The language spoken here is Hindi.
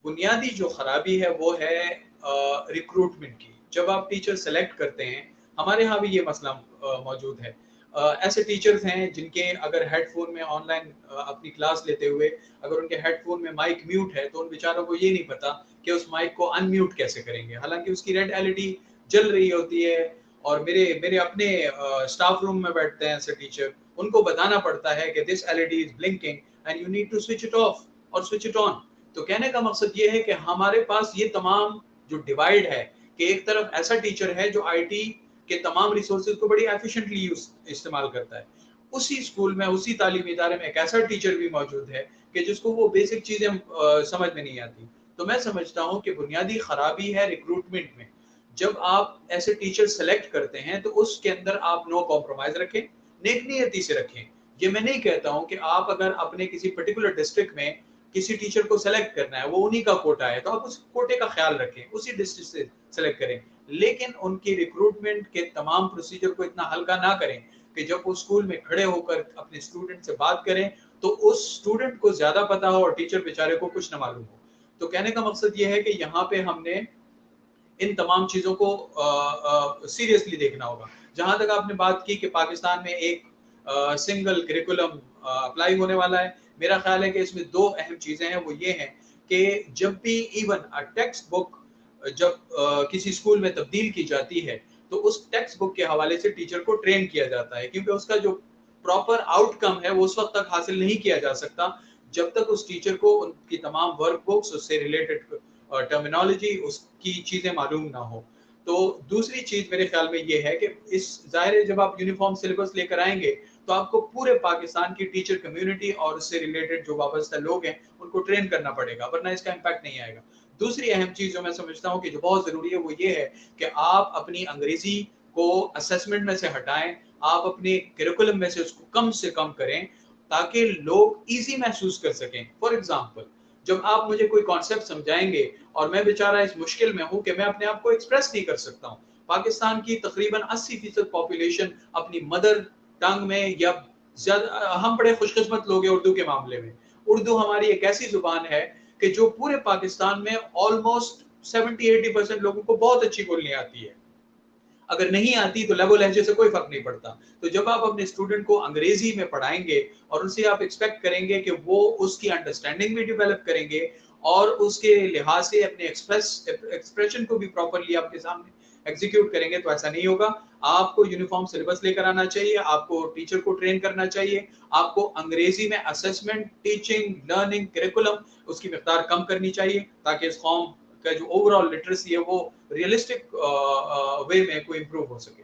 बुनियादी जो खराबी है वो है रिक्रूटमेंट की। जब आप टीचर सेलेक्ट करते हैं, हमारे यहाँ भी ये मसला मौजूद है। ऐसे टीचर्स हैं जिनके अगर हेडफोन में ऑनलाइन अपनी क्लास लेते हुए अगर उनके हेडफोन में माइक म्यूट है, तो उन बेचारों को ये नहीं पता कि उस माइक को अनम्यूट कैसे करेंगे, हालांकि उसकी रेड एलईडी जल रही होती है। और मेरे मेरे अपने स्टाफ रूम में बैठते हैं ऐसे टीचर, उनको बताना पड़ता है कि this LED is blinking and you need to switch it off और स्विच इट ऑन। तो कहने का मकसद ये है कि हमारे पास ये तमाम जो डिवाइड है कि एक तरफ ऐसा टीचर है जो आईटी के तमाम रिसोर्सेज को बड़ी एफिशिएंटली इस्तेमाल करता है, उसी स्कूल में उसी तालीमी इदारे में एक ऐसा टीचर भी मौजूद है कि जिसको वो बेसिक चीजें समझ में नहीं आती। तो मैं समझता हूँ कि बुनियादी खराबी है रिक्रूटमेंट में। जब आप ऐसे टीचर सेलेक्ट करते हैं तो उसके अंदर आप नो कॉम्प्रोमाइज रखें, नेक नियति से रखें। ये मैं नहीं कहता हूँ कि आप अगर अपने किसी पर्टिकुलर डिस्ट्रिक्ट में किसी टीचर को सेलेक्ट करना है, वो उन्हीं का कोटा है, तो आप उस कोटे का ख्याल रखें, उसी डिस्ट्रिक्ट से सेलेक्ट करें। लेकिन उनकी रिक्रूटमेंट के तमाम प्रोसीजर को इतना हल्का ना करें कि जब वो स्कूल में खड़े होकर अपने स्टूडेंट से बात करें तो उस स्टूडेंट को ज्यादा पता हो और टीचर बेचारे को कुछ ना मालूम हो। तो कहने का मकसद ये है कि यहाँ पे हमने इन तमाम चीजों को सीरियसली देखना होगा। जहां तक आपने बात की कि पाकिस्तान में एक सिंगल करिकुलम अप्लाई होने वाला है, मेरा ख्याल है कि इसमें दो अहम चीजें हैं। वो ये हैं कि जब भी इवन टेक्स्ट बुक जब किसी स्कूल में तब्दील की जाती है, तो उस टेक्स्ट बुक के हवाले से टीचर को ट्रेन किया जाता है, क्योंकि उसका जो प्रॉपर आउटकम है वो उस वक्त तक हासिल नहीं किया जा सकता जब तक उस टीचर को उनकी तमाम वर्क बुक्स, उससे रिलेटेड टर्मिनोलॉजी, उसकी चीजें मालूम ना हो। तो दूसरी चीज मेरे ख्याल में ये है कि इस जाहिर है जब आप यूनिफॉर्म सिलेबस लेकर आएंगे तो आपको पूरे पाकिस्तान की टीचर कम्युनिटी और उससे रिलेटेड जो वाबस्ता लोग हैं उनको ट्रेन करना पड़ेगा, वरना इसका इम्पैक्ट नहीं आएगा। दूसरी अहम चीज जो मैं समझता हूँ कि जो बहुत जरूरी है वो ये है कि आप अपनी अंग्रेजी को असेसमेंट में से हटाएं, आप अपने करिकुलम में से कम करें, ताकि लोग इजी महसूस कर सकें। फॉर एग्जाम्पल, जब आप मुझे कोई कॉन्सेप्ट समझाएंगे और मैं बेचारा इस मुश्किल में हूं कि मैं अपने आप को एक्सप्रेस नहीं कर सकता हूं। पाकिस्तान की तकरीबन 80% पॉपुलेशन अपनी मदर टंग में या ज्यादा, हम बड़े खुशकिस्मत लोग हैं उर्दू के मामले में। उर्दू हमारी एक ऐसी जुबान है कि जो पूरे पाकिस्तान में ऑलमोस्ट 70-80% लोगों को बहुत अच्छी बोलनी आती है। अगर नहीं आती तो लबो लहजे से कोई फर्क नहीं पड़ता। तो जब आप अपने स्टूडेंट को अंग्रेजी में पढ़ाएंगे और उनसे आप एक्सपेक्ट करेंगे कि वो उसकी अंडरस्टैंडिंग भी डेवलप करेंगे और उसके लिहाज से अपने एक्सप्रेशन को भी प्रॉपरली आपके सामने एग्जीक्यूट करेंगे, तो ऐसा नहीं होगा। आपको यूनिफॉर्म सिलेबस लेकर आना चाहिए, आपको टीचर को ट्रेन करना चाहिए, आपको अंग्रेजी में असेसमेंट, टीचिंग, लर्निंग, करिकुलम उसकी मिकदार कम करनी चाहिए, ताकि इस कौम का जो ओवरऑल लिटरेसी है वो रियलिस्टिक वे में कोई इंप्रूव हो सके।